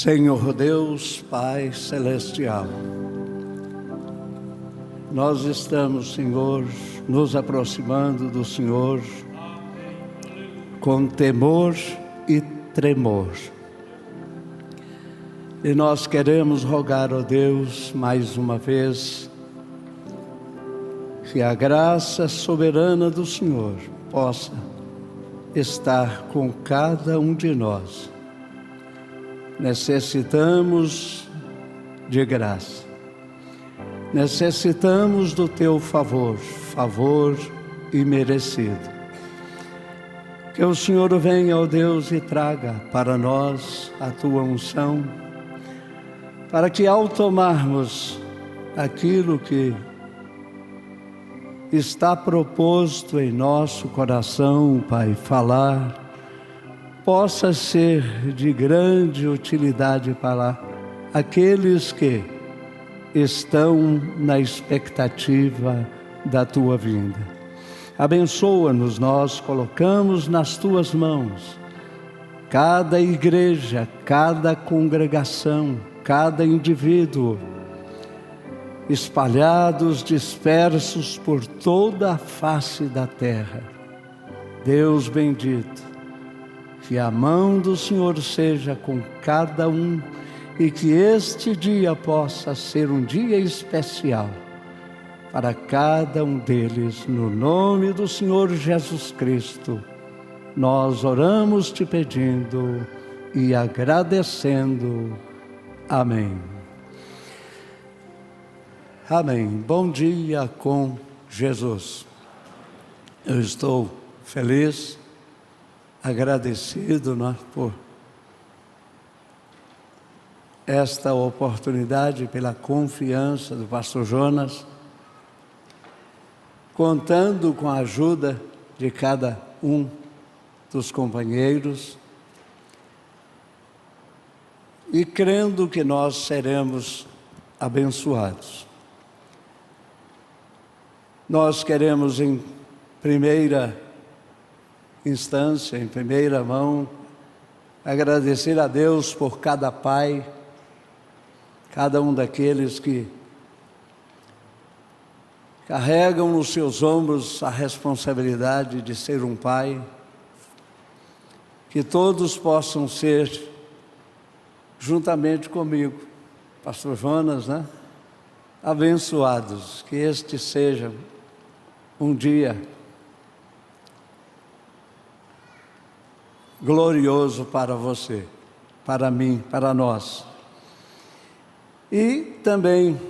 Senhor Deus, Pai Celestial, nós estamos, Senhor, nos aproximando do Senhor com temor e tremor. E nós queremos rogar, ó Deus, mais uma vez, que a graça soberana do Senhor possa estar com cada um de nós. Necessitamos de graça, necessitamos do Teu favor, favor imerecido. Que o Senhor venha, ó Deus, e traga para nós a Tua unção, para que ao tomarmos aquilo que está proposto em nosso coração, Pai, falar, possa ser de grande utilidade para aqueles que estão na expectativa da Tua vinda. Abençoa-nos, nós colocamos nas Tuas mãos cada igreja, cada congregação, cada indivíduo, espalhados, dispersos por toda a face da terra. Deus bendito, que a mão do Senhor seja com cada um e que este dia possa ser um dia especial para cada um deles. No nome do Senhor Jesus Cristo, nós oramos te pedindo e agradecendo. Amém. Amém. Bom dia com Jesus. Eu estou feliz, agradecido, por esta oportunidade, pela confiança do pastor Jonas, contando com a ajuda de cada um dos companheiros e crendo que nós seremos abençoados. Nós queremos, em primeira instância, em primeira mão, agradecer a Deus por cada pai, cada um daqueles que carregam nos seus ombros a responsabilidade de ser um pai, que todos possam ser, juntamente comigo, pastor Jonas, abençoados, que este seja um dia glorioso para você, para mim, para nós. E também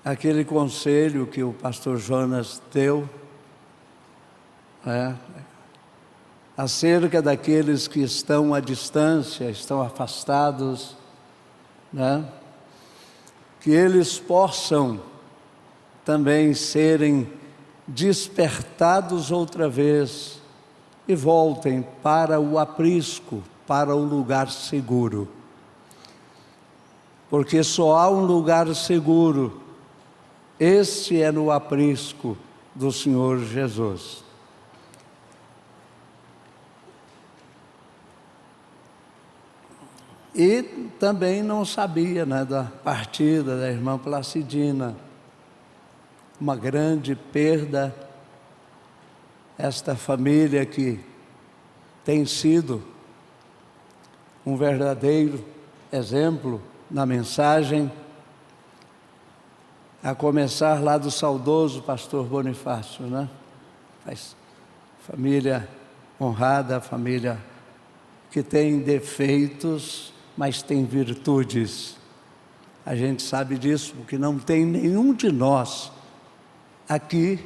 aquele conselho que o pastor Jonas deu, acerca daqueles que estão à distância, estão afastados, que eles possam também serem despertados outra vez e voltem para o aprisco, para o lugar seguro. Porque só há um lugar seguro, este é no aprisco do Senhor Jesus. E também não sabia, né, da partida da irmã Placidina. Uma grande perda, esta família que tem sido um verdadeiro exemplo na mensagem, a começar lá do saudoso pastor Bonifácio, né? Família honrada, família que tem defeitos, mas tem virtudes. A gente sabe disso, porque não tem nenhum de nós aqui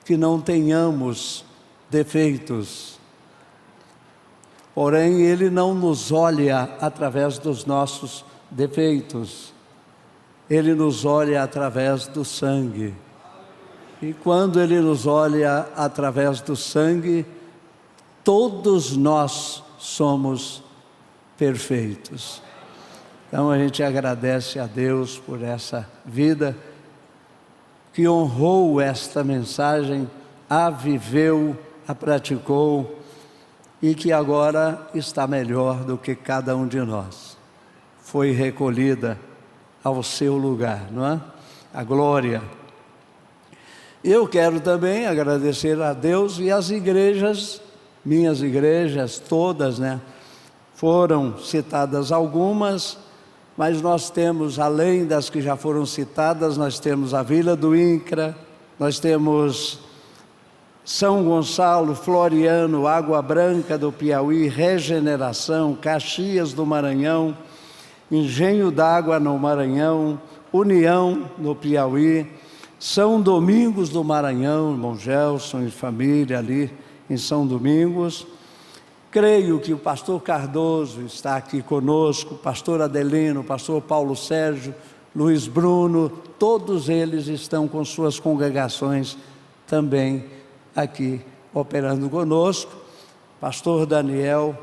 que não tenhamos defeitos. Porém, Ele não nos olha através dos nossos defeitos. Ele nos olha através do sangue. E quando Ele nos olha através do sangue, todos nós somos perfeitos. Então a gente agradece a Deus por essa vida que honrou esta mensagem, a viveu, a praticou e que agora está melhor do que cada um de nós. Foi recolhida ao seu lugar, não é? A glória. Eu quero também agradecer a Deus e as igrejas, minhas igrejas todas, né? Foram citadas algumas, mas nós temos, além das que já foram citadas, nós temos a Vila do INCRA, nós temos São Gonçalo, Floriano, Água Branca do Piauí, Regeneração, Caxias do Maranhão, Engenho d'Água no Maranhão, União no Piauí, São Domingos do Maranhão, irmão Gelson e família ali em São Domingos. Creio que o pastor Cardoso está aqui conosco, o pastor Adelino, o pastor Paulo Sérgio, Luiz Bruno, todos eles estão com suas congregações também aqui operando conosco. Pastor Daniel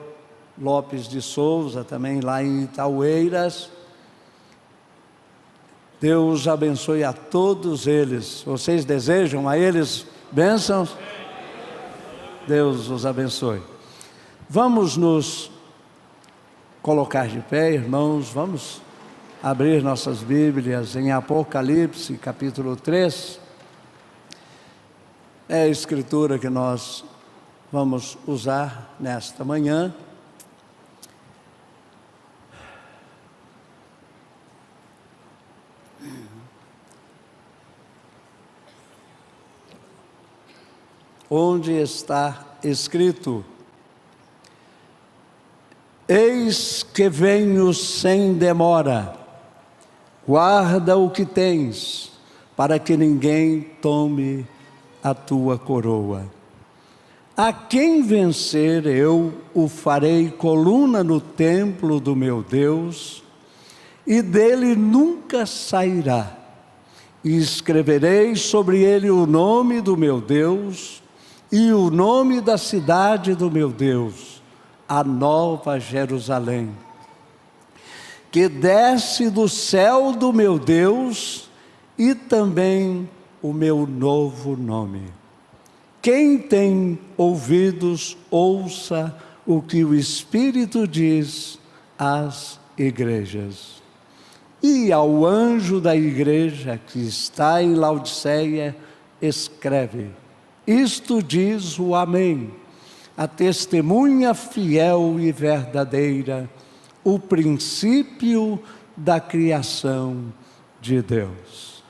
Lopes de Souza, também lá em Itaueiras. Deus abençoe a todos eles. Vocês desejam a eles bênçãos? Deus os abençoe. Vamos nos colocar de pé, irmãos, vamos abrir nossas Bíblias em Apocalipse, capítulo 3. É a escritura que nós vamos usar nesta manhã. Onde está escrito: eis que venho sem demora, guarda o que tens, para que ninguém tome a tua coroa. A quem vencer, eu o farei coluna no templo do meu Deus, e dele nunca sairá. E escreverei sobre ele o nome do meu Deus, e o nome da cidade do meu Deus, a nova Jerusalém, que desce do céu do meu Deus, e também o meu novo nome. Quem tem ouvidos, ouça o que o Espírito diz às igrejas. E ao anjo da igreja que está em Laodiceia, escreve: isto diz o Amém, a testemunha fiel e verdadeira, o princípio da criação de Deus.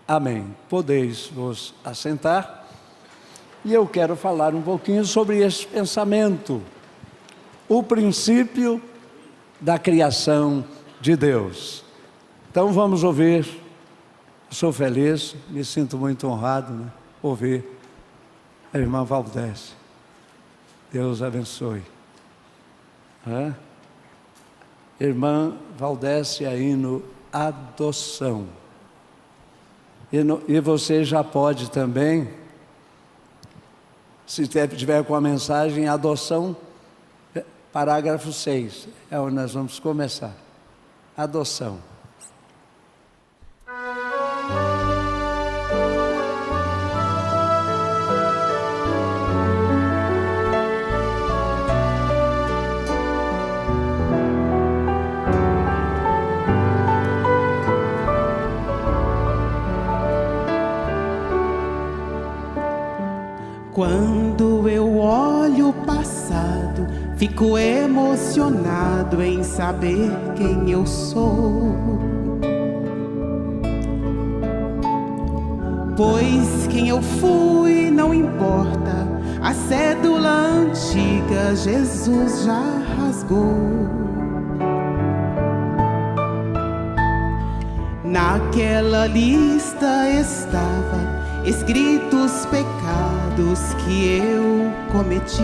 Amém. Podeis vos assentar. E eu quero falar um pouquinho sobre esse pensamento, o princípio da criação de Deus. Então vamos ouvir. Sou feliz, me sinto muito honrado, né, ouvir a irmã Valdécia. Deus abençoe. Irmã Valdécia, hino Adoção. E você já pode também, se tiver com a mensagem Adoção, parágrafo 6, é onde nós vamos começar. Adoção. Quando eu olho o passado, fico emocionado em saber quem eu sou. Pois quem eu fui não importa, a cédula antiga Jesus já rasgou. Naquela lista estava escritos os pecados que eu cometi.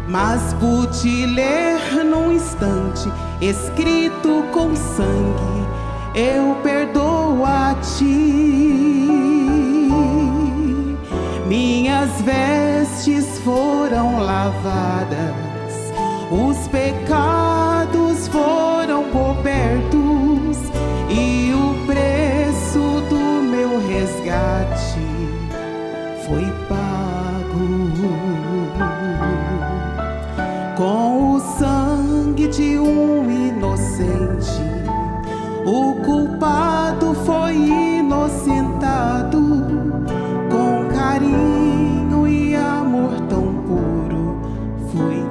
Mas pude ler num instante, escrito com sangue, eu perdoo a ti. Minhas vestes foram lavadas, os pecados foram cobertos, e o preço do meu resgate foi pago. Com o sangue de um inocente, o culpado foi inocentado. Com carinho e amor tão puro, fui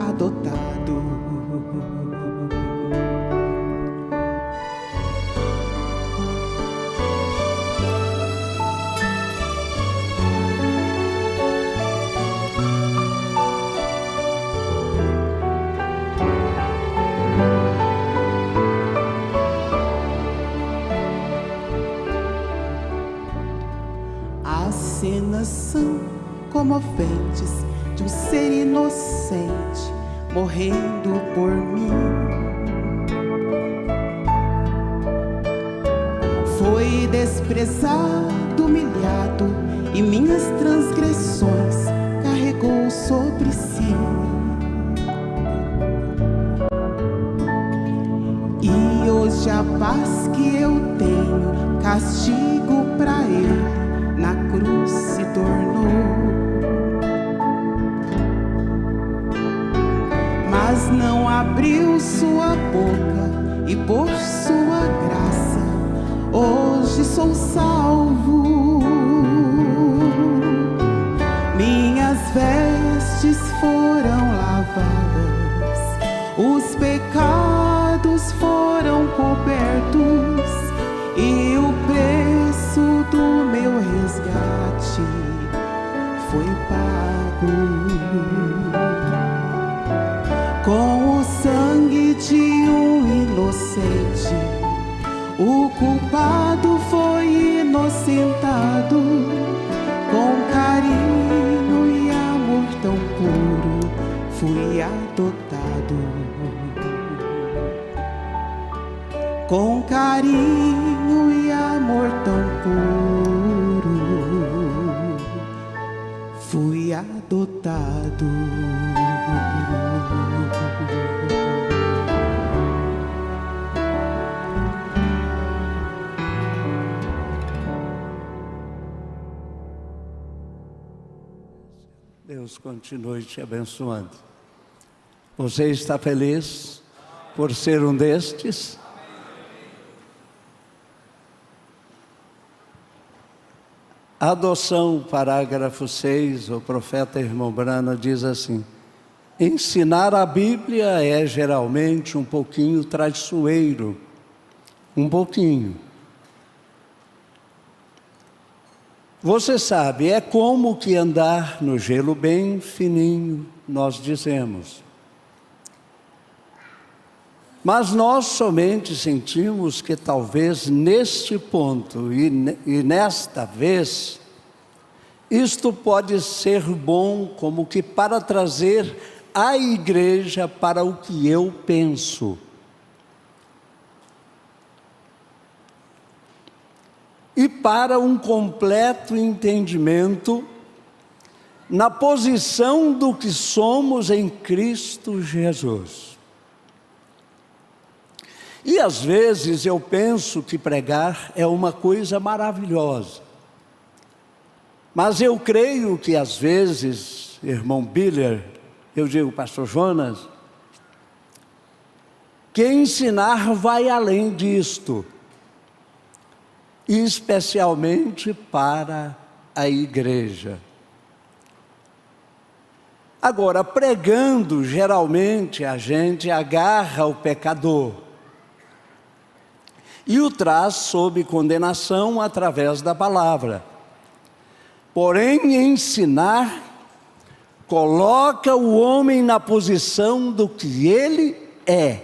adotado. As cenas são comoventes de um ser inocente morrendo por mim. Foi desprezado, humilhado, e minhas transgressões carregou sobre si. E hoje a paz que eu tenho, castigo pra ele, na cruz se tornou. Mas não abriu sua boca, e por sua graça hoje sou salvo. Minhas vestes foram lavadas, os pecados foram cobertos, e o preço do meu resgate foi pago. Com o sangue de um inocente, o culpado foi inocentado. Com carinho e amor tão puro, fui adotado. Com carinho e amor tão puro, fui adotado. Deus continue te abençoando. Você está feliz por ser um destes? Adoção, parágrafo 6, o profeta Irmão Brana diz assim: ensinar a Bíblia é geralmente um pouquinho traiçoeiro, um pouquinho. Você sabe, é como que andar no gelo bem fininho, nós dizemos. Mas nós somente sentimos que talvez neste ponto e nesta vez, isto pode ser bom como que para trazer a igreja para o que eu penso. E para um completo entendimento na posição do que somos em Cristo Jesus. E às vezes eu penso que pregar é uma coisa maravilhosa. Mas eu creio que às vezes, irmão Biller, eu digo pastor Jonas, que ensinar vai além disto. especialmente para a igreja. Agora, pregando, geralmente a gente agarra o pecador e o traz sob condenação através da palavra. Porém, ensinar coloca o homem na posição do que ele é.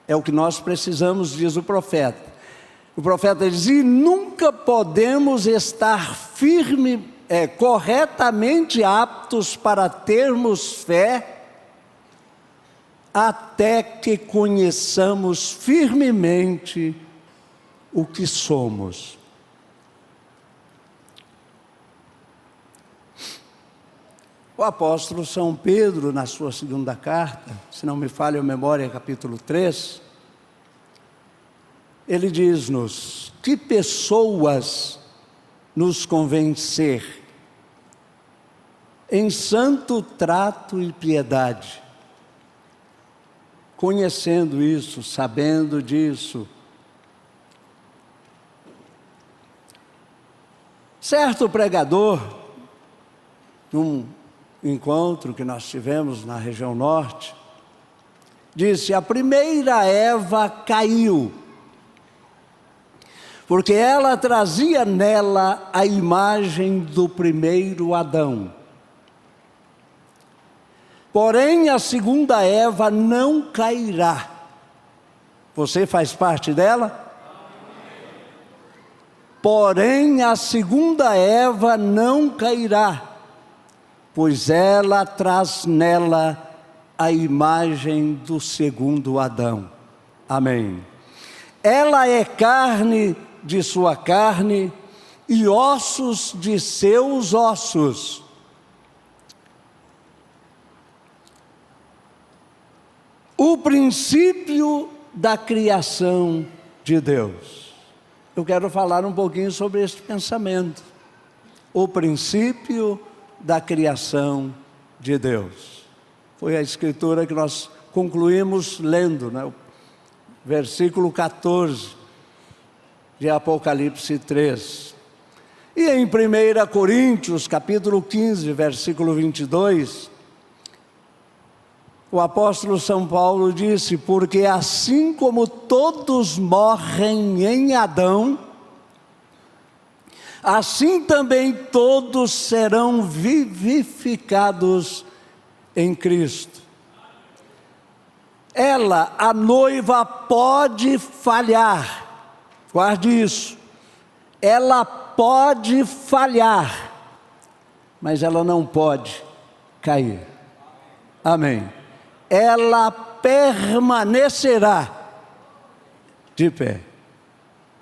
É o que nós precisamos, diz o profeta. O profeta diz: e nunca podemos estar corretamente aptos para termos fé, até que conheçamos firmemente o que somos. O apóstolo São Pedro, na sua segunda carta, se não me falha a memória, capítulo 3, ele diz-nos: que pessoas nos convencer em santo trato e piedade, conhecendo isso, sabendo disso. Certo pregador, num encontro que nós tivemos na região norte, disse: a primeira Eva caiu, porque ela trazia nela a imagem do primeiro Adão. Porém, a segunda Eva não cairá. Você faz parte dela? Porém, a segunda Eva não cairá, pois ela traz nela a imagem do segundo Adão. Amém. Ela é carne de sua carne e ossos de seus ossos. O princípio da criação de Deus. Eu quero falar um pouquinho sobre este pensamento. O princípio da criação de Deus. Foi a escritura que nós concluímos lendo, né? O versículo 14 de Apocalipse 3. E em 1 Coríntios, capítulo 15, versículo 22, o apóstolo São Paulo disse: porque assim como todos morrem em Adão, assim também todos serão vivificados em Cristo. Ela, a noiva, pode falhar. Guarde isso. Ela pode falhar, mas ela não pode cair. Amém. Ela permanecerá de pé.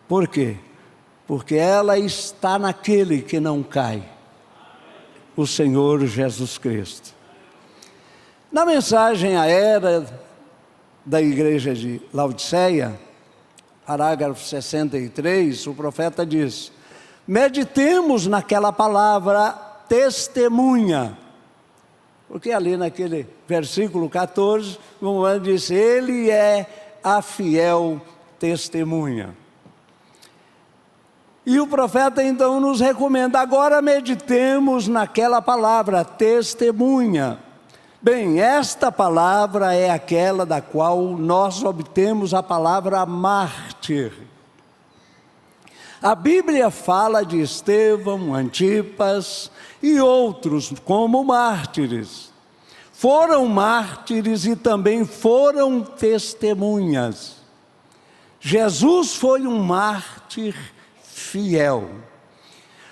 Por quê? Porque ela está naquele que não cai, o Senhor Jesus Cristo. Na mensagem à era da igreja de Laodiceia, parágrafo 63, o profeta diz: meditemos naquela palavra testemunha. Porque ali naquele versículo 14, o homem diz: ele é a fiel testemunha. E o profeta então nos recomenda: agora meditemos naquela palavra testemunha. Bem, esta palavra é aquela da qual nós obtemos a palavra mártir. A Bíblia fala de Estevão, Antipas e outros como mártires. Foram mártires e também foram testemunhas. Jesus foi um mártir fiel.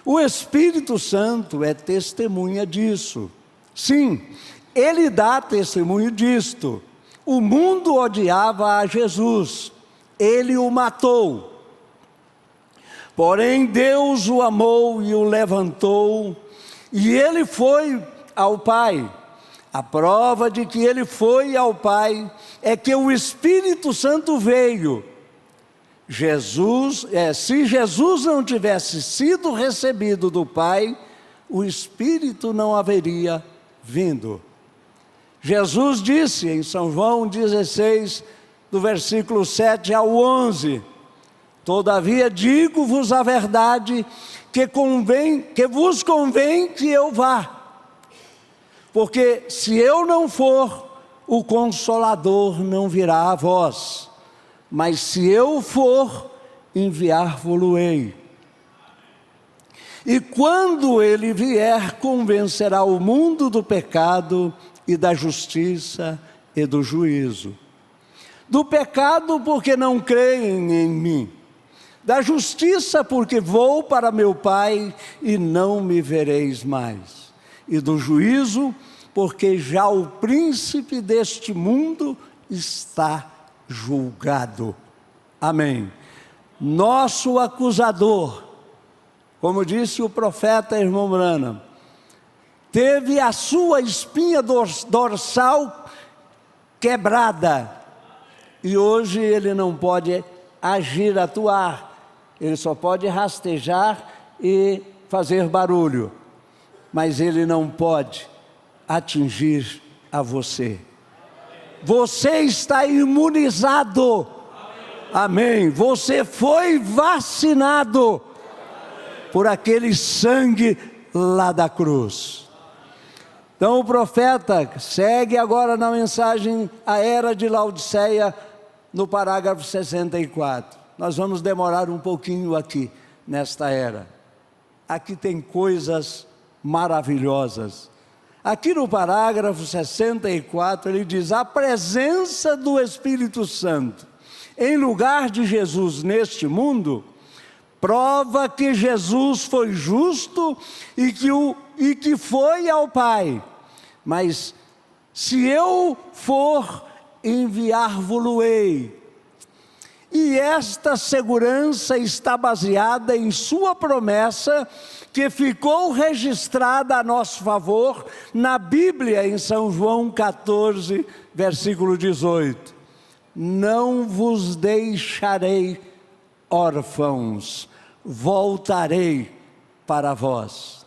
O Espírito Santo é testemunha disso. Sim, ele dá testemunho disto. O mundo odiava a Jesus, ele o matou. Porém, Deus o amou e o levantou, e ele foi ao Pai. A prova de que ele foi ao Pai é que o Espírito Santo veio. Se Jesus não tivesse sido recebido do Pai, o Espírito não haveria vindo. Jesus disse em São João 16, do versículo 7 ao 11, Todavia digo-vos a verdade, que vos convém que eu vá. Porque se eu não for, o Consolador não virá a vós. Mas se eu for, enviar-vos-ei. E quando ele vier, convencerá o mundo do pecado e da justiça e do juízo. Do pecado, porque não creem em mim. Da justiça, porque vou para meu Pai e não me vereis mais. E do juízo, porque já o príncipe deste mundo está julgado. Amém. Nosso acusador, como disse o profeta irmão Branham, teve a sua espinha dorsal quebrada. E hoje ele não pode agir, atuar. Ele só pode rastejar e fazer barulho. Mas ele não pode atingir a você. Você está imunizado. Amém. Você foi vacinado por aquele sangue lá da cruz. Então o profeta segue agora na mensagem a era de Laodiceia, no parágrafo 64. Nós vamos demorar um pouquinho aqui, nesta era. Aqui tem coisas maravilhosas. Aqui no parágrafo 64, ele diz: a presença do Espírito Santo em lugar de Jesus neste mundo, prova que Jesus foi justo e que foi ao Pai. Mas se eu for, enviar-vos-ei. E esta segurança está baseada em sua promessa, que ficou registrada a nosso favor na Bíblia, em São João 14, versículo 18. Não vos deixarei órfãos, voltarei para vós.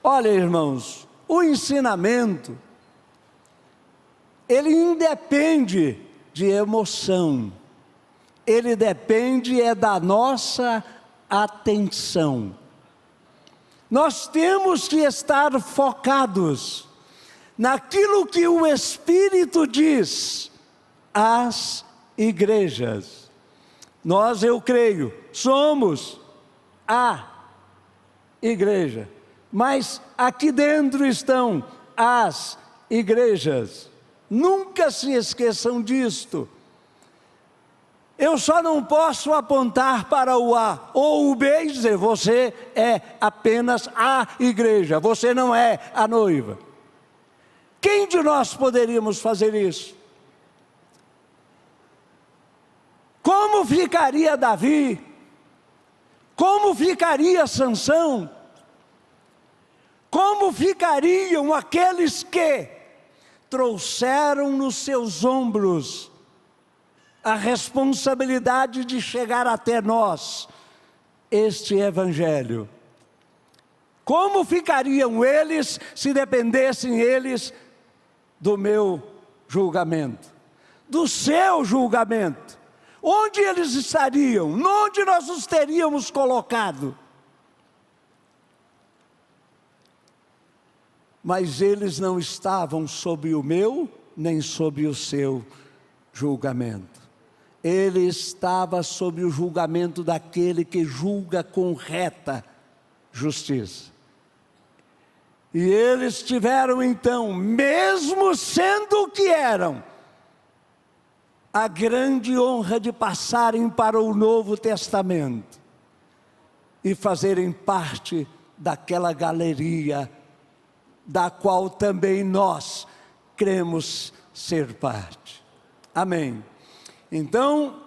Olha, irmãos, o ensinamento, ele independe de emoção. Ele depende da nossa atenção. Nós temos que estar focados naquilo que o Espírito diz às igrejas. Nós, eu creio, somos a igreja, mas aqui dentro estão as igrejas. Nunca se esqueçam disto. Eu só não posso apontar para o A ou o B e dizer: você é apenas a igreja, você não é a noiva. Quem de nós poderíamos fazer isso? Como ficaria Davi? Como ficaria Sansão? Como ficariam aqueles que trouxeram nos seus ombros a responsabilidade de chegar até nós este Evangelho? Como ficariam eles se dependessem eles do meu julgamento, do seu julgamento? Onde eles estariam? Onde nós os teríamos colocado? Mas eles não estavam sob o meu, nem sob o seu julgamento. Ele estava sob o julgamento daquele que julga com reta justiça. E eles tiveram então, mesmo sendo o que eram, a grande honra de passarem para o Novo Testamento e fazerem parte daquela galeria da qual também nós cremos ser parte. Amém. Então,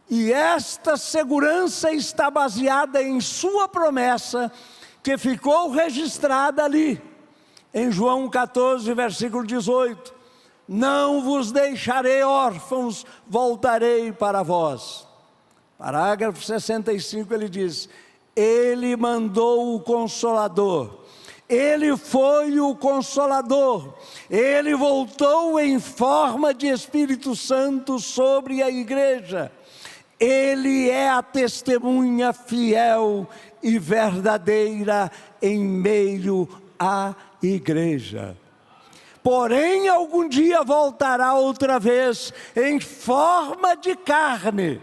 e esta segurança está baseada em sua promessa, que ficou registrada ali, em João 14, versículo 18. Não vos deixarei órfãos, voltarei para vós. Parágrafo 65, ele diz: ele mandou o Consolador. Ele foi o Consolador. Ele voltou em forma de Espírito Santo sobre a igreja. Ele é a testemunha fiel e verdadeira em meio à igreja. Porém, algum dia voltará outra vez em forma de carne.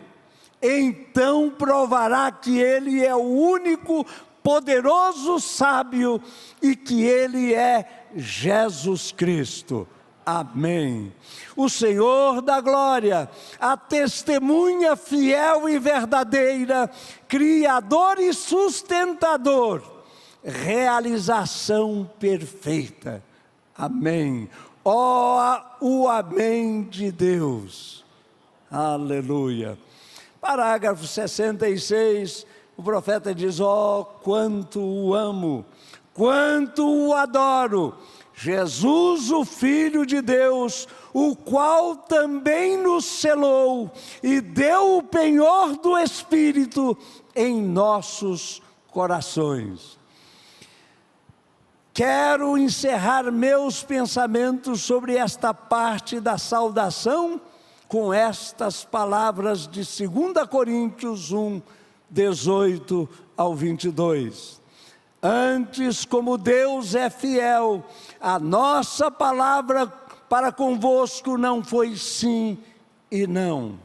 Então provará que Ele é o único poderoso sábio e que Ele é Jesus Cristo. Amém. O Senhor da glória, a testemunha fiel e verdadeira, Criador e sustentador, realização perfeita. Amém. O amém de Deus. Aleluia. Parágrafo 66, o profeta diz: quanto o amo, quanto o adoro, Jesus, o Filho de Deus, o qual também nos selou e deu o penhor do Espírito em nossos corações. Quero encerrar meus pensamentos sobre esta parte da saudação com estas palavras de 2 Coríntios 1, 18 ao 22. Antes, como Deus é fiel, a nossa palavra para convosco não foi sim e não.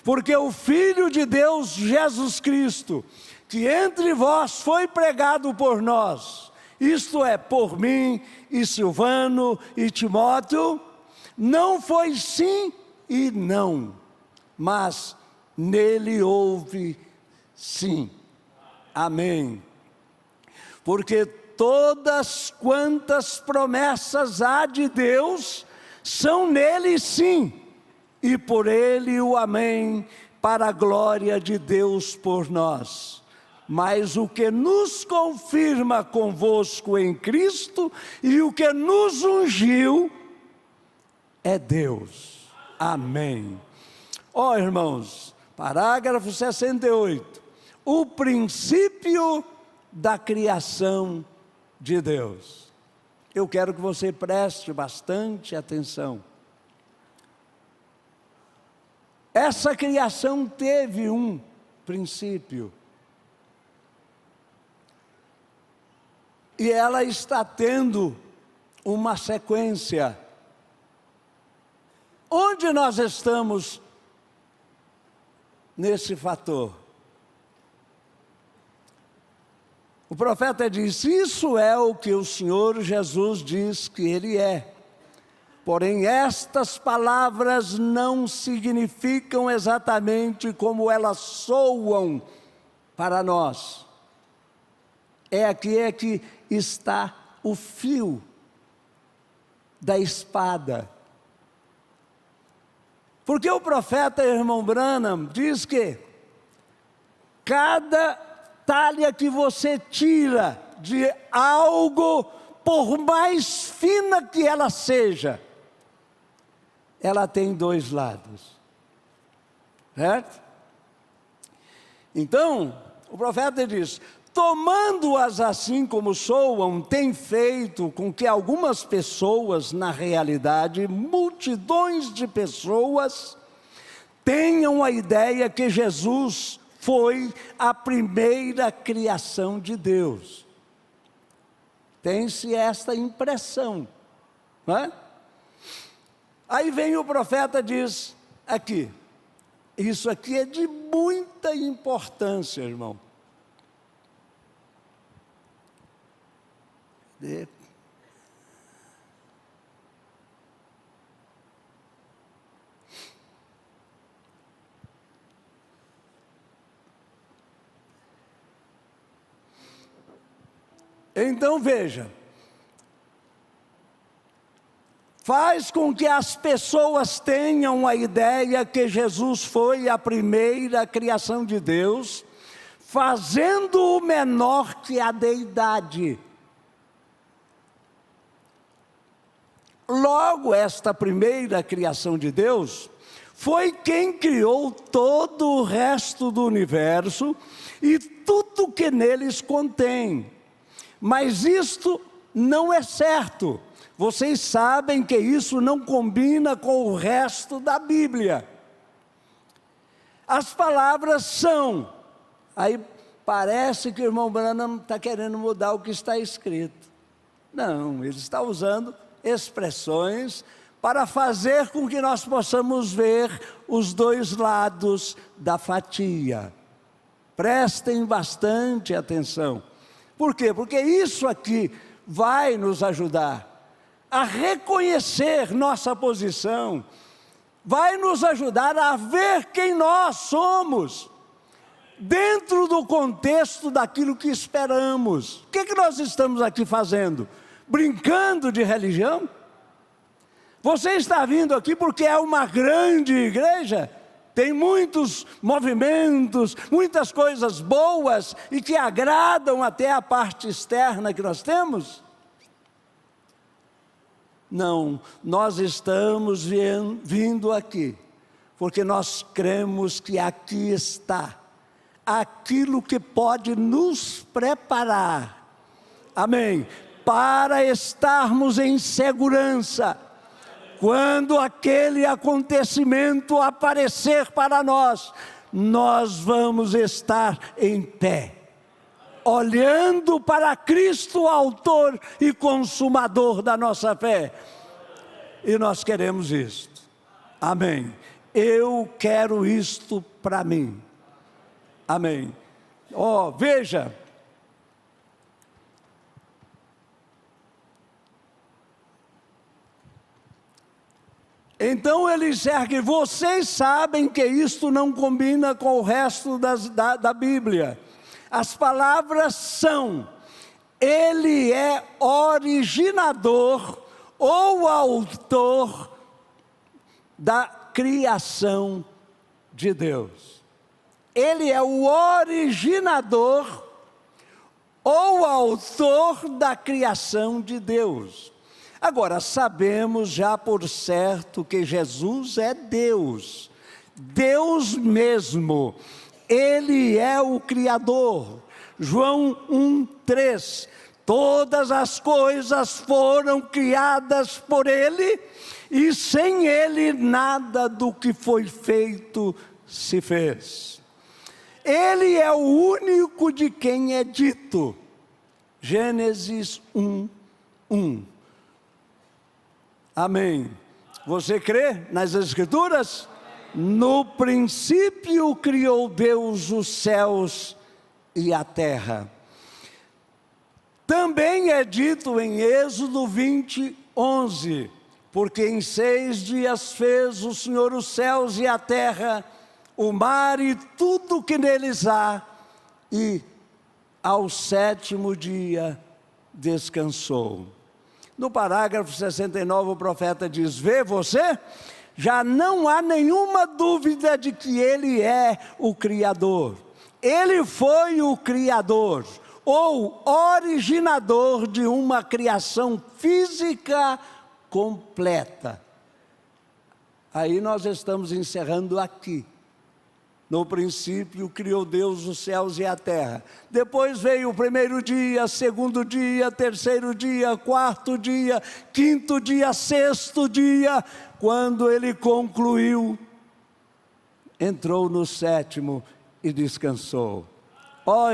Porque o Filho de Deus, Jesus Cristo, que entre vós foi pregado por nós, isto é, por mim e Silvano e Timóteo, não foi sim e não, mas nele houve sim. Amém. Porque todas quantas promessas há de Deus, são nele sim, e por ele o amém, para a glória de Deus por nós. Mas o que nos confirma convosco em Cristo, e o que nos ungiu, é Deus. Amém. Irmãos, parágrafo 68, o princípio da criação de Deus. Eu quero que você preste bastante atenção. Essa criação teve um princípio. E ela está tendo uma sequência. Onde nós estamos nesse fator? O profeta diz: isso é o que o Senhor Jesus diz que Ele é. Porém, estas palavras não significam exatamente como elas soam para nós. Aqui é que está o fio da espada. Porque o profeta, irmão Branham, diz que cada talha que você tira de algo, por mais fina que ela seja, ela tem dois lados, certo? Então, o profeta diz: tomando-as assim como soam, tem feito com que algumas pessoas, na realidade, multidões de pessoas, tenham a ideia que Jesus foi a primeira criação de Deus. Tem-se esta impressão, não é? Aí vem o profeta e diz aqui, isso aqui é de muita importância, irmão. Então veja, faz com que as pessoas tenham a ideia que Jesus foi a primeira criação de Deus, fazendo-o menor que a deidade. Logo, esta primeira criação de Deus foi quem criou todo o resto do universo e tudo que neles contém. Mas isto não é certo. Vocês sabem que isso não combina com o resto da Bíblia. As palavras são. Aí parece que o irmão Branham está querendo mudar o que está escrito. Não, ele está usando expressões para fazer com que nós possamos ver os dois lados da fatia. Prestem bastante atenção. Por quê? Porque isso aqui vai nos ajudar a reconhecer nossa posição, vai nos ajudar a ver quem nós somos, dentro do contexto daquilo que esperamos. O que nós estamos aqui fazendo? Brincando de religião? Você está vindo aqui porque é uma grande igreja, tem muitos movimentos, muitas coisas boas e que agradam até a parte externa que nós temos? Não, nós estamos vindo aqui porque nós cremos que aqui está aquilo que pode nos preparar, amém, para estarmos em segurança. Quando aquele acontecimento aparecer para nós, nós vamos estar em pé, olhando para Cristo, autor e consumador da nossa fé. E nós queremos isto, amém. Eu quero isto para mim, amém. Veja, então ele enxerga, vocês sabem que isto não combina com o resto da Bíblia. As palavras são, ele é originador ou autor da criação de Deus. Ele é o originador ou autor da criação de Deus. Agora, sabemos já por certo que Jesus é Deus, Deus mesmo, Ele é o Criador. João 1:3, todas as coisas foram criadas por Ele, e sem Ele nada do que foi feito se fez. Ele é o único de quem é dito, Gênesis 1:1. Amém. Você crê nas Escrituras? No princípio criou Deus os céus e a terra. Também é dito em Êxodo 20:11, porque em 6 dias fez o Senhor os céus e a terra, o mar e tudo que neles há, e ao 7º dia descansou. No parágrafo 69 o profeta diz, vê você, já não há nenhuma dúvida de que Ele é o Criador. Ele foi o Criador, ou originador de uma criação física completa. Aí nós estamos encerrando aqui. No princípio criou Deus os céus e a terra. Depois veio o primeiro dia, segundo dia, terceiro dia, quarto dia, quinto dia, sexto dia. Quando Ele concluiu, entrou no 7º e descansou.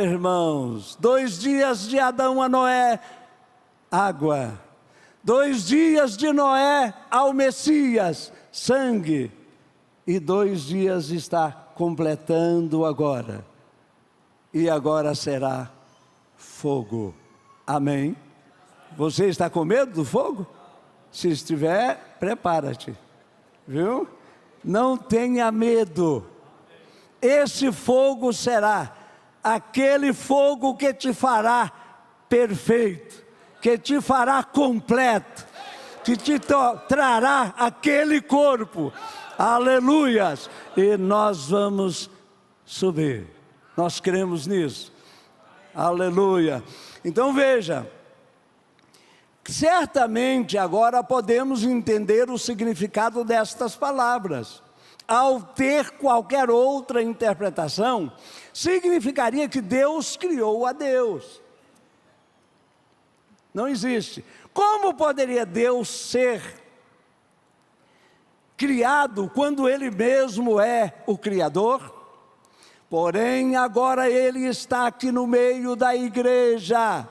Irmãos, 2 dias de Adão a Noé, água. 2 dias de Noé ao Messias, sangue. E 2 dias está completando agora, e agora será fogo, amém? Você está com medo do fogo? Se estiver, prepara-te, viu? Não tenha medo, esse fogo será aquele fogo que te fará perfeito, que te fará completo, que te trará aquele corpo, aleluias, e nós vamos subir, nós cremos nisso, aleluia. Então veja, certamente agora podemos entender o significado destas palavras. Ao ter qualquer outra interpretação, significaria que Deus criou a Deus. Não existe. Como poderia Deus ser criado quando Ele mesmo é o Criador? Porém, agora Ele está aqui no meio da igreja.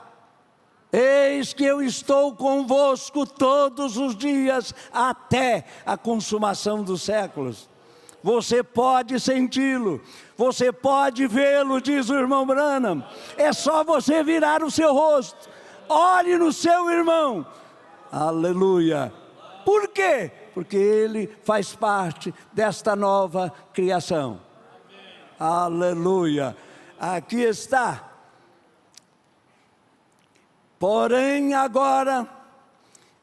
Eis que eu estou convosco todos os dias, até a consumação dos séculos. Você pode senti-lo, você pode vê-lo, diz o irmão Branham. É só você virar o seu rosto, ore no seu irmão. Aleluia. Por quê? Porque ele faz parte desta nova criação. Aleluia. Aqui está. Porém, agora,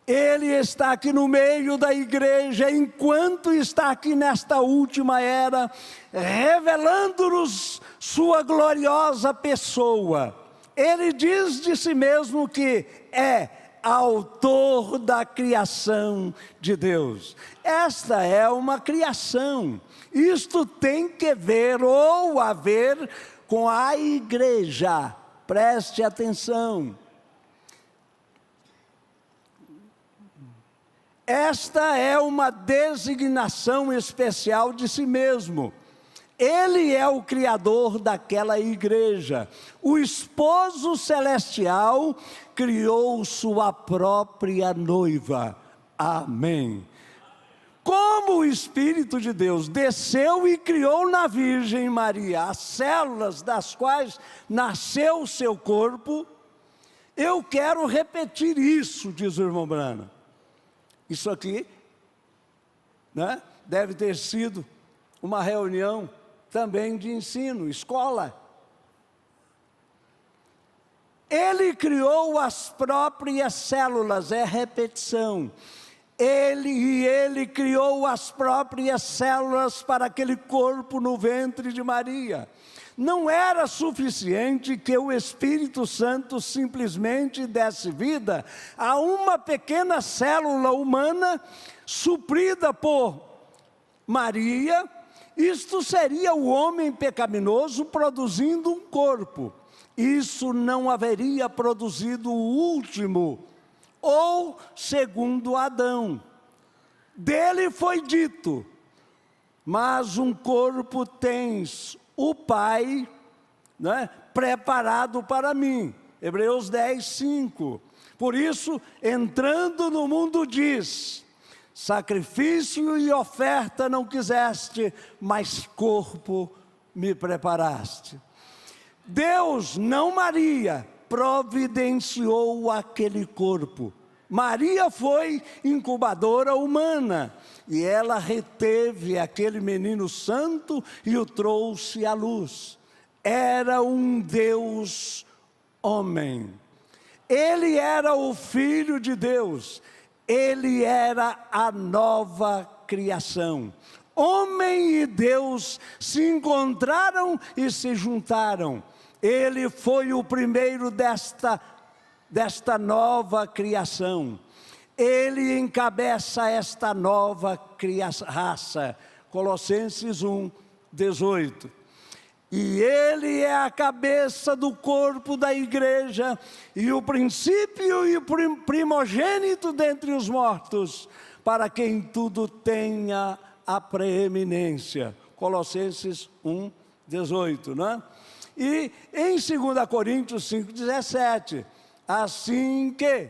Ele está aqui no meio da igreja, enquanto está aqui nesta última era, revelando-nos sua gloriosa pessoa. Ele diz de si mesmo que é autor da criação de Deus. Esta é uma criação. Isto tem que ver ou a ver com a igreja. Preste atenção. Esta é uma designação especial de si mesmo. Ele é o criador daquela igreja. O esposo celestial criou sua própria noiva. Amém. Como o Espírito de Deus desceu e criou na Virgem Maria as células das quais nasceu o seu corpo, eu quero repetir isso, diz o irmão Branham. Isso aqui, né, deve ter sido uma reunião também de ensino, escola. Ele criou as próprias células, é repetição. Ele criou as próprias células para aquele corpo no ventre de Maria. Não era suficiente que o Espírito Santo simplesmente desse vida a uma pequena célula humana suprida por Maria. Isto seria o homem pecaminoso produzindo um corpo. Isso não haveria produzido o último, ou segundo Adão. Dele foi dito, mas um corpo tens, o Pai, né, preparado para mim. Hebreus 10, 5. Por isso, entrando no mundo diz, sacrifício e oferta não quiseste, mas corpo me preparaste. Deus, não Maria, providenciou aquele corpo. Maria foi incubadora humana e ela reteve aquele menino santo e o trouxe à luz. Era um Deus homem. Ele era o Filho de Deus. Ele era a nova criação. Homem e Deus se encontraram e se juntaram. Ele foi o primeiro desta nova criação. Ele encabeça esta nova raça. Colossenses 1, 18. E ele é a cabeça do corpo da igreja, e o princípio e o primogênito dentre os mortos, para quem tudo tenha a preeminência. Colossenses 1, 18, né? E em 2 Coríntios 5, 17, assim que,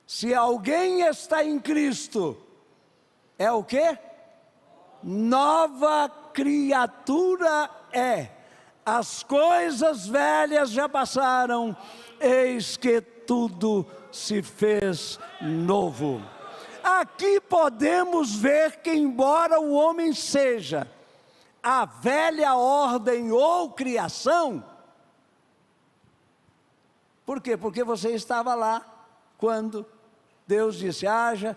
se alguém está em Cristo, é o quê? Nova criatura é. As coisas velhas já passaram, eis que tudo se fez novo. Aqui podemos ver que, embora o homem seja a velha ordem ou criação, por quê? Porque você estava lá quando Deus disse, haja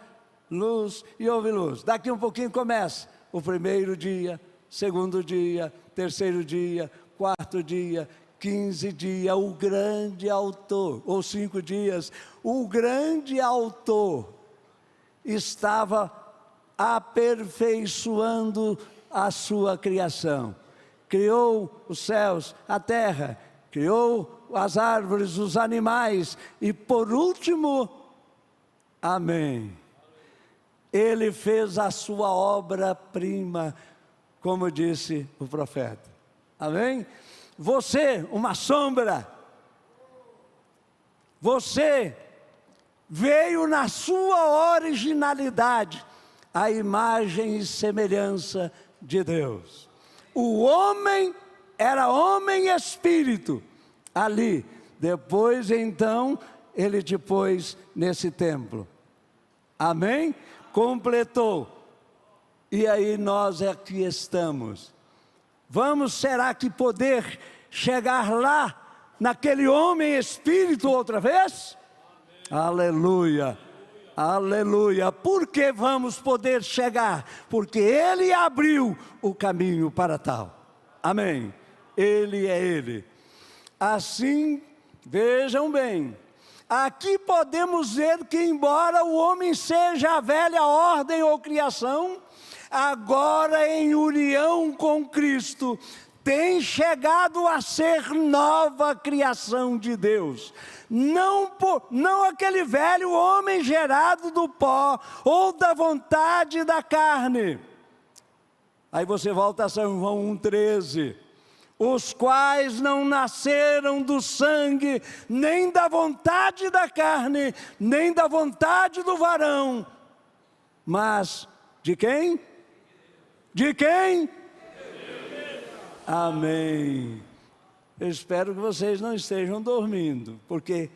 luz e houve luz. Daqui um pouquinho começa o primeiro dia, segundo dia, terceiro dia, quarto dia, 15 dias, o grande autor, ou 5 dias, o grande autor estava aperfeiçoando a sua criação. Criou os céus, a terra, criou as árvores, os animais, e por último, amém, ele fez a sua obra-prima, como disse o profeta. Amém? Você, uma sombra. Você veio na sua originalidade, a imagem e semelhança de Deus. O homem era homem espírito ali. Depois, então, ele te pôs nesse templo. Amém? Completou. E aí nós aqui estamos. Vamos, será que poder chegar lá, naquele homem espírito outra vez? Aleluia, aleluia. Por que vamos poder chegar? Porque Ele abriu o caminho para tal. Amém. Ele é Ele. Assim, vejam bem, aqui podemos ver que embora o homem seja a velha ordem ou criação, agora em união com Cristo, tem chegado a ser nova criação de Deus. Não aquele velho homem gerado do pó ou da vontade da carne. Aí você volta a São João 1,13. Os quais não nasceram do sangue, nem da vontade da carne, nem da vontade do varão. Mas de quem? De quem? Amém. Eu espero que vocês não estejam dormindo, porque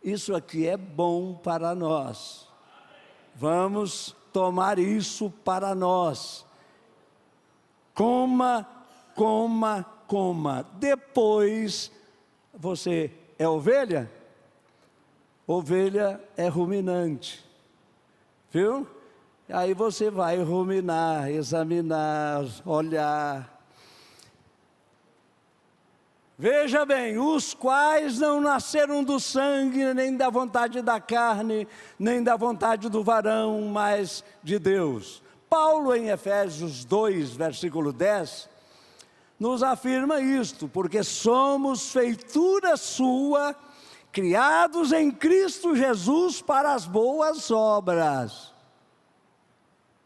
isso aqui é bom para nós. Vamos tomar isso para nós. Coma, coma, coma. Depois, você é ovelha? Ovelha é ruminante, viu? Aí você vai ruminar, examinar, olhar. Veja bem, os quais não nasceram do sangue, nem da vontade da carne, nem da vontade do varão, mas de Deus. Paulo, em Efésios 2, versículo 10, nos afirma isto: porque somos feitura sua, criados em Cristo Jesus para as boas obras.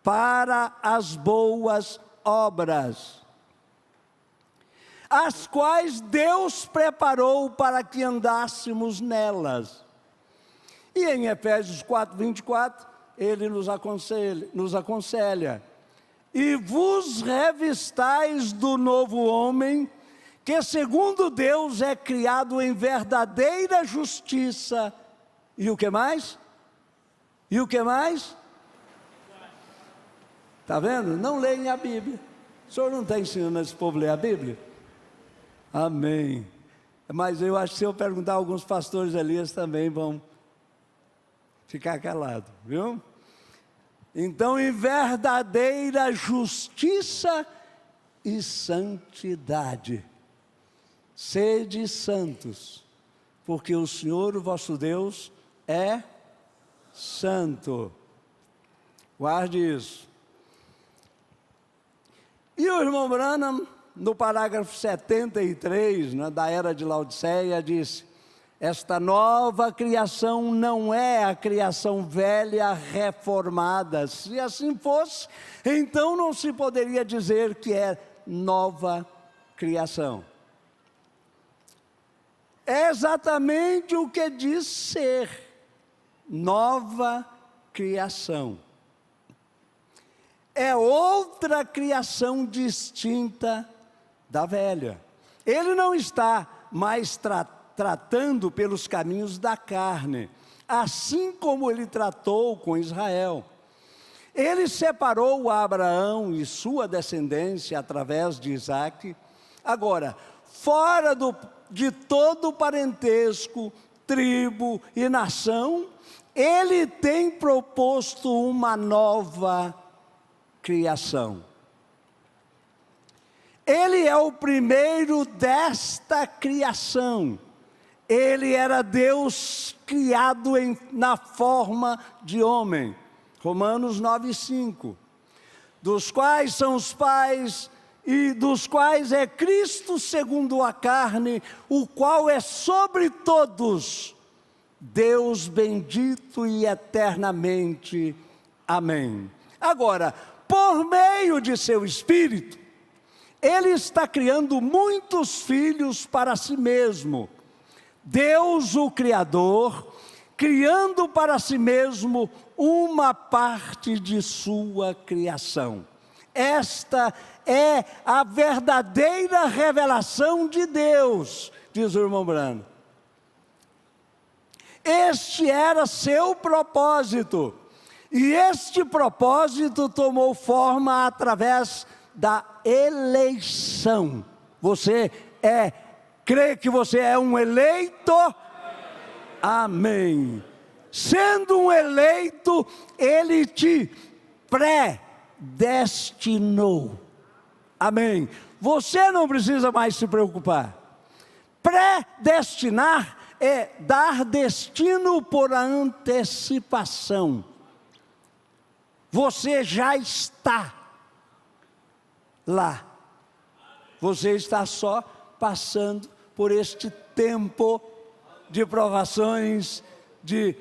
Para as boas obras, as quais Deus preparou para que andássemos nelas. E em Efésios 4, 24, ele nos aconselha: e vos revistais do novo homem, que segundo Deus é criado em verdadeira justiça. E o que mais? E o que mais? Está vendo? Não leem a Bíblia. O senhor não está ensinando esse povo a ler a Bíblia? Amém. Mas eu acho que se eu perguntar a alguns pastores ali, eles também vão ficar calados, viu? Então, em verdadeira justiça e santidade, sede santos, porque o Senhor, o vosso Deus, é santo. Guarde isso. E o irmão Branham, no parágrafo 73, da Era de Laodiceia, disse: esta nova criação não é a criação velha reformada. Se assim fosse, então não se poderia dizer que é nova criação. É exatamente o que diz ser nova criação. É outra criação distinta da velha. Ele não está mais tratando pelos caminhos da carne, assim como ele tratou com Israel. Ele separou Abraão e sua descendência através de Isaque. Agora, fora de todo parentesco, tribo e nação, ele tem proposto uma nova criação. Ele é o primeiro desta criação. Ele era Deus criado na forma de homem. Romanos 9:5. Dos quais são os pais, e dos quais é Cristo segundo a carne, o qual é sobre todos, Deus bendito e eternamente. Amém. Agora, por meio de seu Espírito, Ele está criando muitos filhos para si mesmo. Deus, o Criador, criando para si mesmo uma parte de sua criação. Esta é a verdadeira revelação de Deus, diz o irmão Brano. Este era seu propósito, e este propósito tomou forma através da eleição. Você crê que você é um eleito? Amém. Sendo um eleito, Ele te predestinou. Amém. Você não precisa mais se preocupar. Predestinar é dar destino por antecipação. Você já está lá. Você está só passando por este tempo de provações, de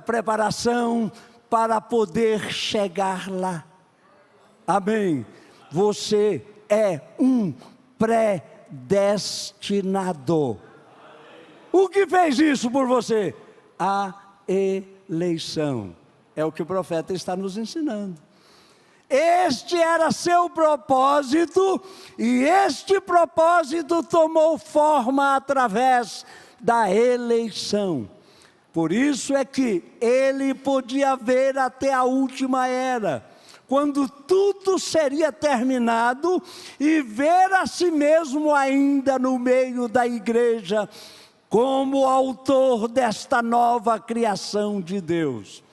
preparação para poder chegar lá. Amém. Você é um predestinado. O que fez isso por você? A eleição. É o que o profeta está nos ensinando. Este era seu propósito, e este propósito tomou forma através da eleição. Por isso é que ele podia ver até a última era, quando tudo seria terminado, e ver a si mesmo ainda no meio da igreja, como autor desta nova criação de Deus.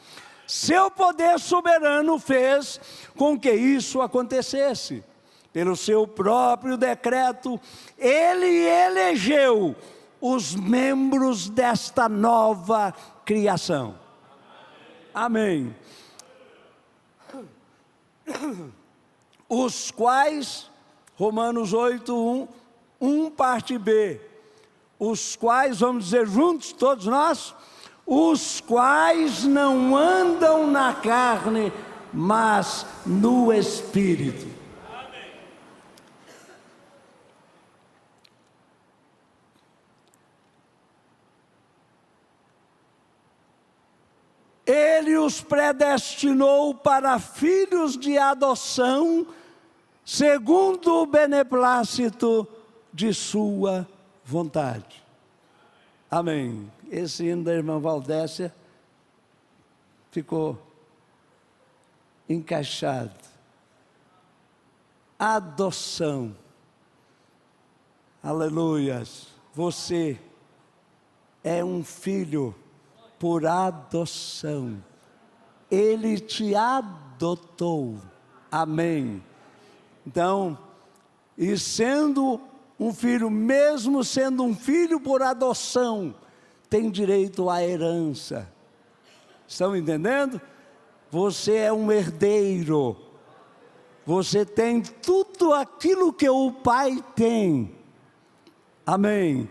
Seu poder soberano fez com que isso acontecesse. Pelo seu próprio decreto, ele elegeu os membros desta nova criação. Amém. Os quais, Romanos 8, 1 parte B, os quais, vamos dizer juntos, todos nós, os quais não andam na carne, mas no Espírito. Amém. Ele os predestinou para filhos de adoção, segundo o beneplácito de sua vontade. Amém. Esse hino da irmã Valdécia ficou encaixado. Adoção. Aleluias. Você é um filho por adoção. Ele te adotou. Amém. Então, e sendo um filho, mesmo sendo um filho por adoção, tem direito à herança. Estão entendendo? Você é um herdeiro. Você tem tudo aquilo que o Pai tem. Amém.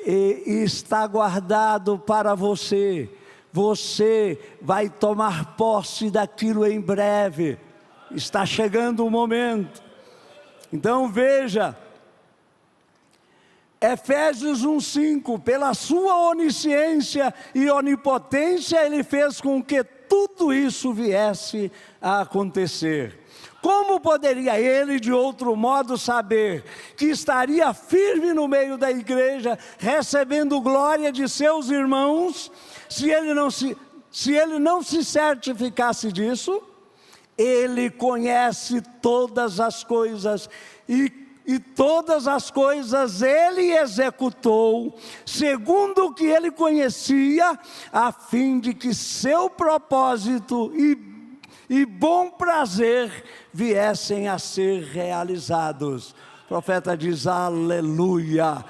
E está guardado para você. Você vai tomar posse daquilo em breve. Está chegando o momento. Então veja, Efésios 1:5, pela sua onisciência e onipotência, ele fez com que tudo isso viesse a acontecer. Como poderia ele, de outro modo, saber que estaria firme no meio da igreja, recebendo glória de seus irmãos, se ele não se certificasse disso? Ele conhece todas as coisas, e todas as coisas ele executou, segundo o que ele conhecia, a fim de que seu propósito e bom prazer viessem a ser realizados. O profeta diz, aleluia.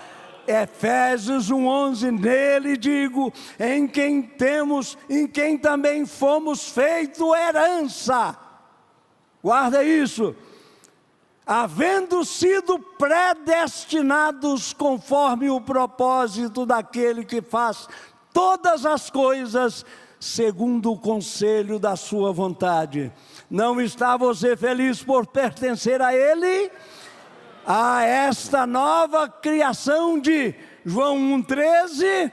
Efésios 1:11, nele digo, em quem também fomos feito herança. Guarda isso. Havendo sido predestinados conforme o propósito daquele que faz todas as coisas segundo o conselho da sua vontade. Não está você feliz por pertencer a Ele? a esta nova criação de João 1,13,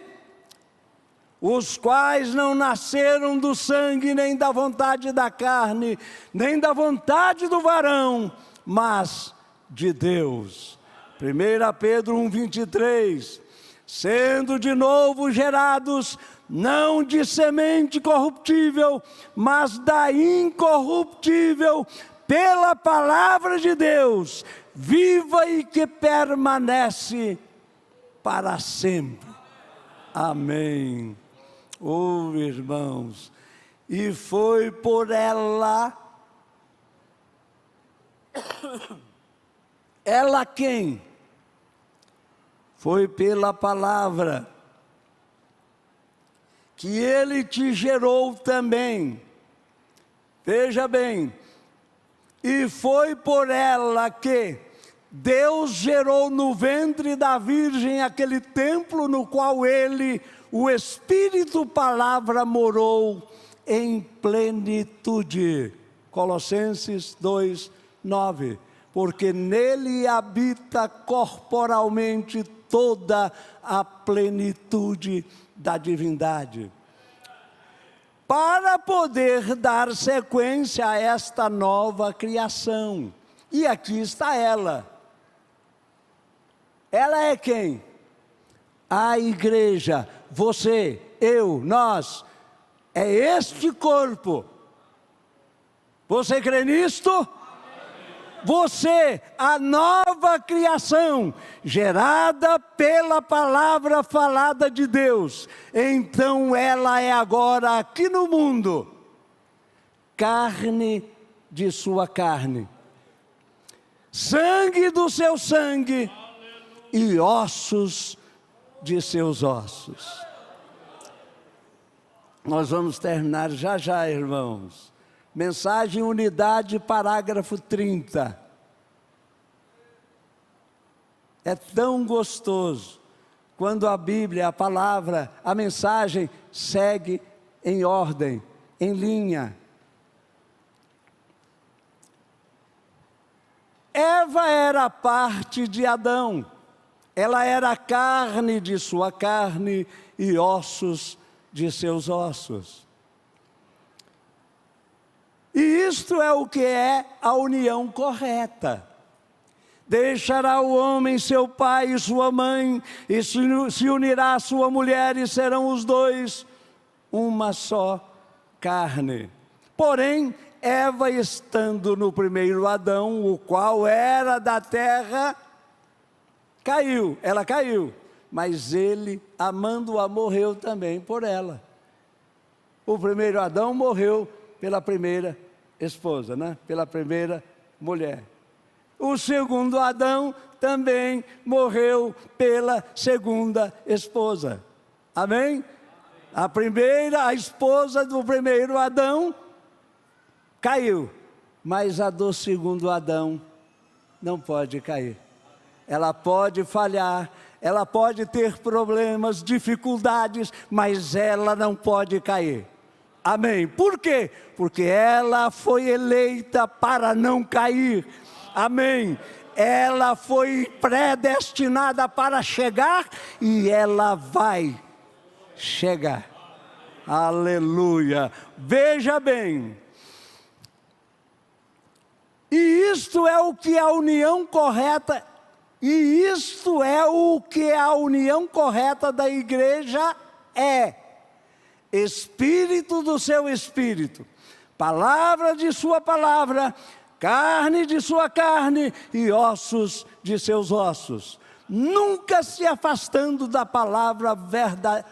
os quais não nasceram do sangue, nem da vontade da carne, nem da vontade do varão, mas de Deus. 1 Pedro 1,23, sendo de novo gerados, não de semente corruptível, mas da incorruptível, pela palavra de Deus, viva e que permanece para sempre. Amém. Oh, irmãos, e foi por ela, ela quem? Foi pela palavra, que ele te gerou também. Veja bem, e foi por ela que Deus gerou no ventre da Virgem aquele templo no qual ele, o Espírito Palavra, morou em plenitude. Colossenses 2:9. Porque nele habita corporalmente toda a plenitude da divindade. Para poder dar sequência a esta nova criação. E aqui está ela. Ela é quem? A igreja. Você, eu, nós. É este corpo. Você crê nisto? Você, a nova criação, gerada pela palavra falada de Deus. Então ela é agora aqui no mundo, carne de sua carne, sangue do seu sangue e ossos de seus ossos. Nós vamos terminar já já, irmãos. Mensagem Unidade, parágrafo 30. É tão gostoso quando a Bíblia, a palavra, a mensagem segue em ordem, em linha. Eva era parte de Adão. Ela era carne de sua carne e ossos de seus ossos. E isto é o que é a união correta. Deixará o homem seu pai e sua mãe, e se unirá à sua mulher, e serão os dois uma só carne. Porém, Eva, estando no primeiro Adão, o qual era da terra, caiu, ela caiu, mas ele, amando-a, morreu também por ela. O primeiro Adão morreu pela primeira esposa, né? Pela primeira mulher. O segundo Adão também morreu pela segunda esposa. Amém? A esposa do primeiro Adão caiu, mas a do segundo Adão não pode cair. Ela pode falhar, ela pode ter problemas, dificuldades, mas ela não pode cair. Amém. Por quê? Porque ela foi eleita para não cair. Amém. Ela foi predestinada para chegar e ela vai chegar. Aleluia. Veja bem. E isto é o que a união correta, da igreja é. Espírito do seu espírito, palavra de sua palavra, carne de sua carne e ossos de seus ossos. Nunca se afastando da palavra verdade,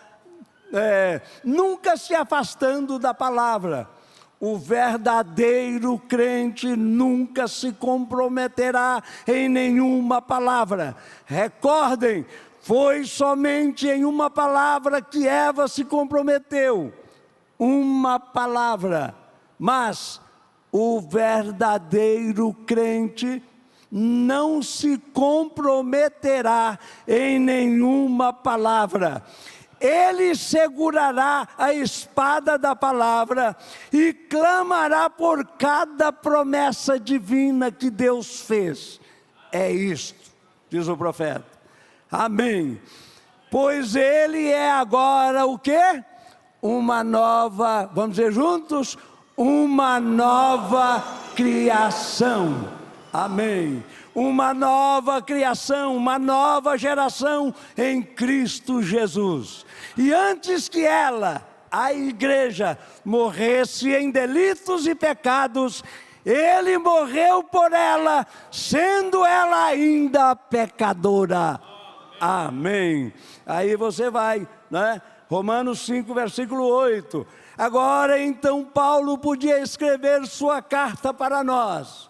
nunca se afastando da palavra. O verdadeiro crente nunca se comprometerá em nenhuma palavra. Recordem, foi somente em uma palavra que Eva se comprometeu. Uma palavra. Mas o verdadeiro crente não se comprometerá em nenhuma palavra. Ele segurará a espada da palavra e clamará por cada promessa divina que Deus fez. é isto, diz o profeta. Amém. Pois ele é agora o quê? Uma nova, vamos dizer juntos? Uma nova criação. Amém. Uma nova criação, uma nova geração em Cristo Jesus. E antes que ela, a igreja, morresse em delitos e pecados, ele morreu por ela, sendo ela ainda pecadora. Amém. Aí você vai, né? Romanos 5, versículo 8. Agora então Paulo podia escrever sua carta para nós.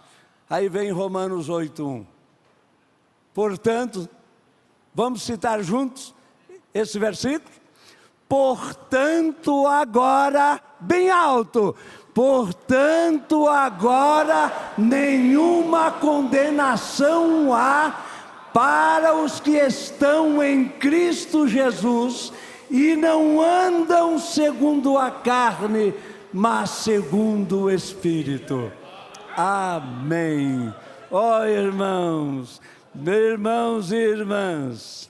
Aí vem Romanos 8:1. Portanto, vamos citar juntos esse versículo? Portanto agora, bem alto, portanto agora nenhuma condenação há para os que estão em Cristo Jesus e não andam segundo a carne, mas segundo o Espírito. Amém. Ó irmãos e irmãs,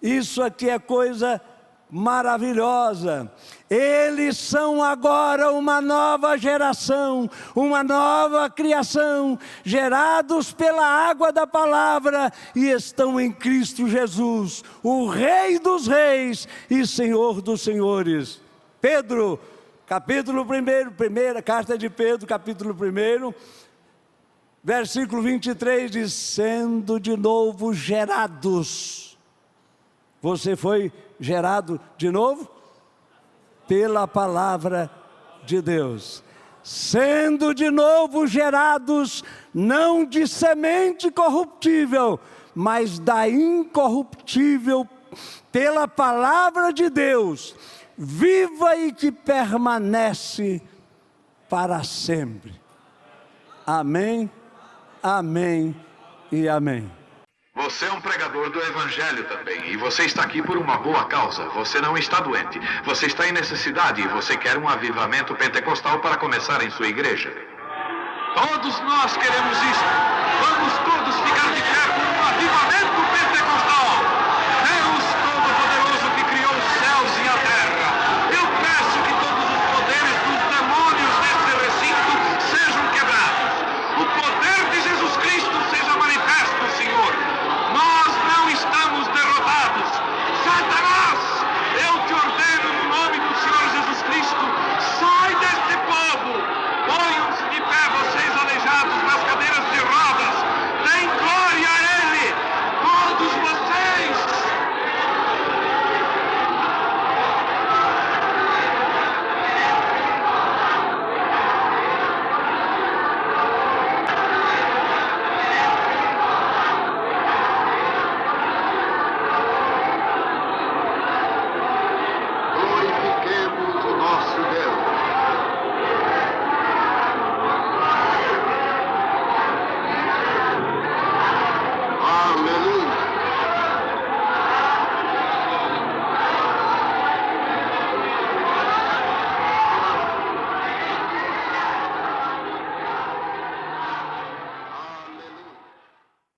isso aqui é coisa maravilhosa. Eles são agora uma nova geração, uma nova criação, gerados pela água da palavra e estão em Cristo Jesus, o Rei dos Reis e Senhor dos Senhores. Pedro, capítulo 1, primeira carta de Pedro, capítulo 1, versículo 23 diz: sendo de novo gerados. Você foi gerado de novo? Pela palavra de Deus. Sendo de novo gerados, não de semente corruptível, mas da incorruptível, pela palavra de Deus, viva e que permanece para sempre. Amém, amém e amém. Você é um pregador do Evangelho também, e você está aqui por uma boa causa. Você não está doente, você está em necessidade e você quer um avivamento pentecostal para começar em sua igreja. Todos nós queremos isso. Vamos todos ficar de pé por um avivamento pentecostal.